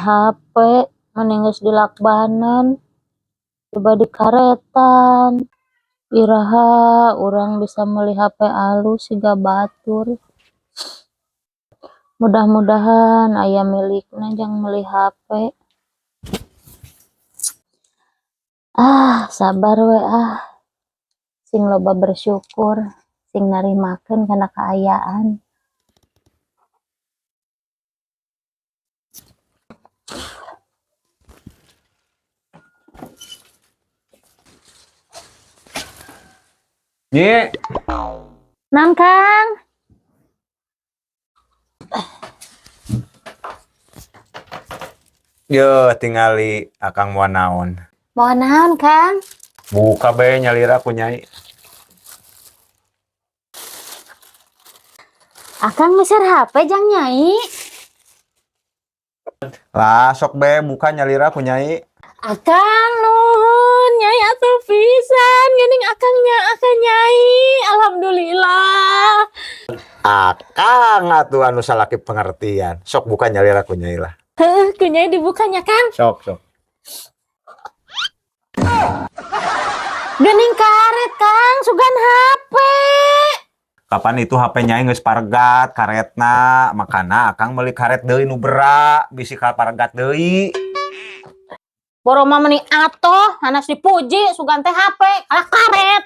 HP mending geus dilakbanan coba di karetan iraha urang bisa meuli HP alus siga batur. Mudah-mudahan aya milikna jang meuli HP. Sabar we sing loba bersyukur sing narimakeun kana kaayaan. Nye. Naon Kang? Yo tingali akang mau naon. Mau naon Kang? Buka bae nyalira ku Nyai. Akang meser HP jang Nyai. Lah sok bae buka nyalira ku Nyai. Akang nuhun Nyai atuh pisan geuning akangnya akang Nyai. Alhamdulillah. Akang atuh anu salaki pengertian. Sok buka nyalira ku Nyai lah. Heuh, ku Nyai dibukanya Kang. Sok. Geuning karet Kang, sugan HP. Kapan itu HP Nyai geus paregat karetna, makana akang meuli karet deui nu beura, bisi ka paregat deui. Boro mah meni atoh, hanas dipuji sugan teh HP, kalah karet.